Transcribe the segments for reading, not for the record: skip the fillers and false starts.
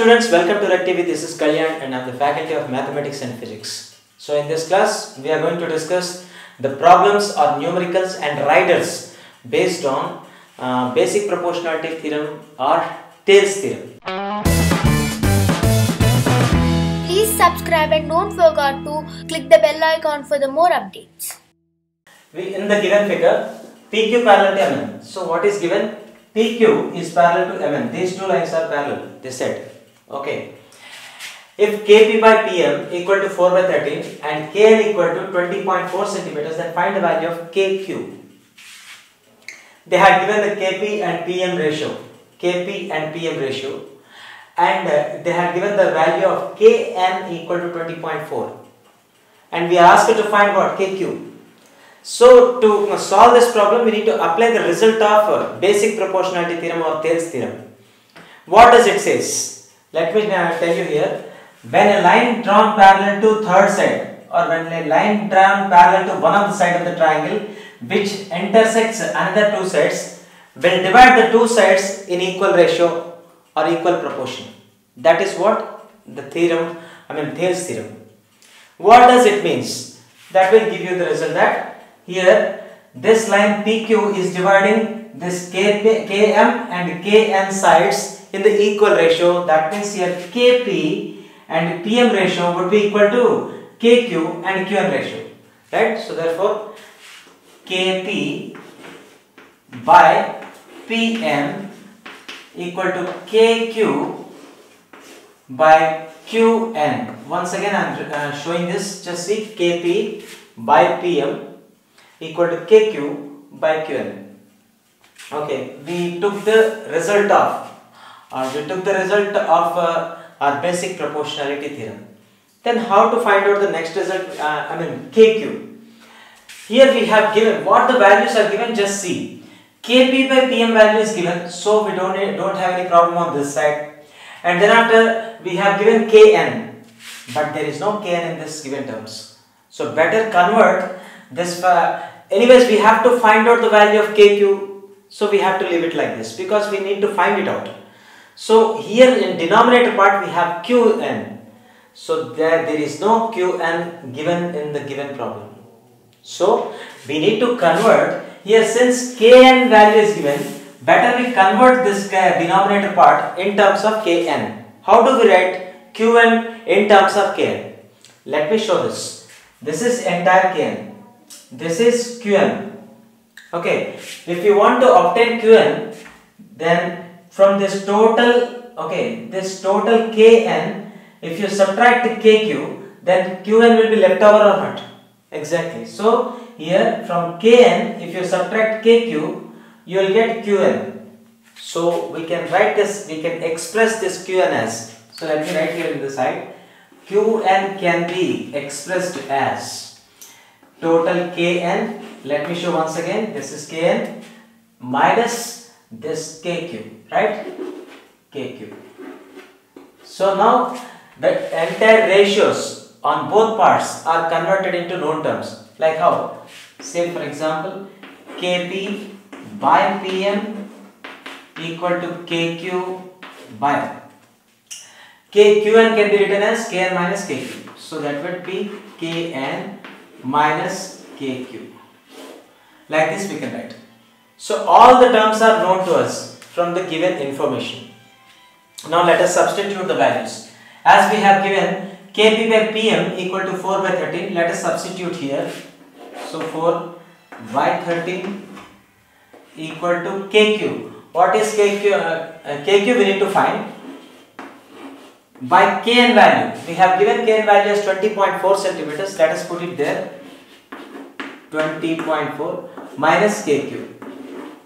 students, welcome to Rec TV. This is Kalyan and I am the faculty of Mathematics and Physics. So in this class, we are going to discuss the problems or numericals and riders based on basic proportionality theorem or Thales theorem. Please subscribe and don't forget to click the bell icon for the more updates. In the given figure, PQ parallel to MN. So what is given? PQ is parallel to MN. These two lines are parallel, they said. Okay. If KP by PM equal to 4 by 13 and KN equal to 20.4 centimeters, then find the value of KQ. They had given the KP and PM ratio. KP and PM ratio. And they had given the value of KN equal to 20.4. And we are asked to find what? KQ. So to solve this problem, we need to apply the result of basic proportionality theorem or Thales theorem. What does it say? Let me tell you here. When a line drawn parallel to third side or when a line drawn parallel to one of the side of the triangle which intersects another two sides will divide the two sides in equal ratio or equal proportion. That is what the theorem, Thales theorem. What does it mean? That will give you the result that here, this line PQ is dividing this KM and KN sides in the equal ratio. That means here KP and PM ratio would be equal to KQ and QN ratio. Right? So therefore, KP by PM equal to KQ by QN. Once again, I am showing this. Just see KP by PM equal to KQ by QN. Okay, we took the result of our basic proportionality theorem. Then how to find out the next result? KQ. Here we have given what the values are given. Just see, KP by PM value is given, so we don't have any problem on this side. And then after we have given KN, but there is no KN in this given terms. So better convert this. Anyways, we have to find out the value of KQ. So we have to leave it like this because we need to find it out. So here in denominator part we have QN. So there is no QN given in the given problem. So we need to convert here, since KN value is given, better we convert this denominator part in terms of KN. How do we write QN in terms of KN? Let me show this. This is entire KN. This is QN. Okay, if you want to obtain QN, then from this total, this total KN, if you subtract the KQ, then QN will be left over or not? Exactly. So here from KN, if you subtract KQ, you will get QN. So we can write this, we can express this QN as, so let me write here in the side, QN can be expressed as total KN, let me show once again, this is KN minus this KQ, right? KQ. So now the entire ratios on both parts are converted into known terms. Like how? Say for example, KP by PM equal to KQ by QN can be written as KN minus KQ. So that would be KN minus KQ. Like this we can write. So all the terms are known to us from the given information. Now let us substitute the values. As we have given KP by PM equal to 4 by 13, let us substitute here. So 4 by 13 equal to KQ. What is KQ? KQ we need to find by KN value. We have given KN value as 20.4 centimeters. Let us put it there. 20.4 minus KQ.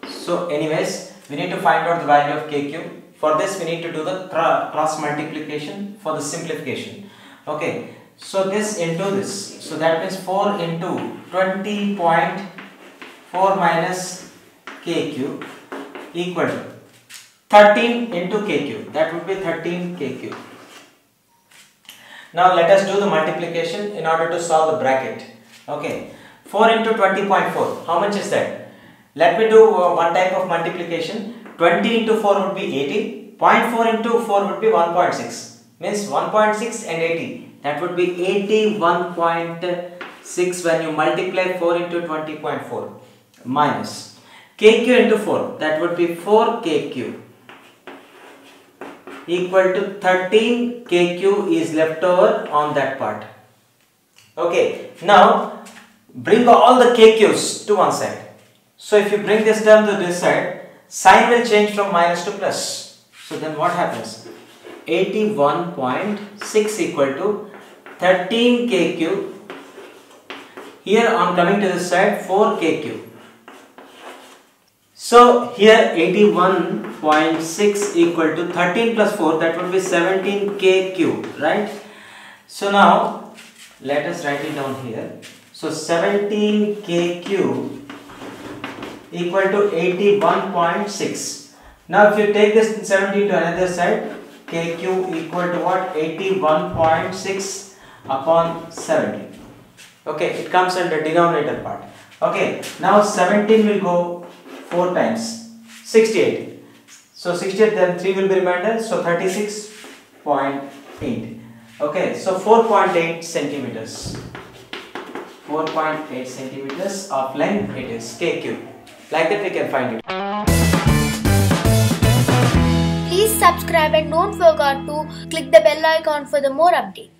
So anyways, we need to find out the value of KQ. For this we need to do the cross multiplication for the simplification. Okay, so this into this. So that means 4 into 20.4 minus KQ equal to 13 into KQ. That would be 13 KQ. Now let us do the multiplication in order to solve the bracket. Okay, 4 into 20.4. How much is that? Let me do one type of multiplication. 20 into 4 would be 80 0.4 into 4 would be 1.6. Means 1.6 and 80. That would be 81.6 when you multiply 4 into 20.4 minus kq into 4. That would be 4 kq equal to 13 kq is left over on that part. Okay, now bring all the kq's to one side. So if you bring this term to this side, sign will change from minus to plus. So then what happens? 81.6 equal to 13 kq. Here on coming to this side, 4 kq. So here 81.6 equal to 13 plus 4, that would be 17 kq, right? So now let us write it down here. So 17 kq equal to 81.6. Now if you take this 17 to another side, kq equal to what? 81.6 upon 17. Okay, it comes under denominator part. Okay, now 17 will go 4 times, 68. So 68, then 3 will be remainder, so 36.8. Okay, so 4.8 centimeters. 4.8 centimeters of length it is, kq. Like that we can find it. Please subscribe and don't forget to click the bell icon for the more updates.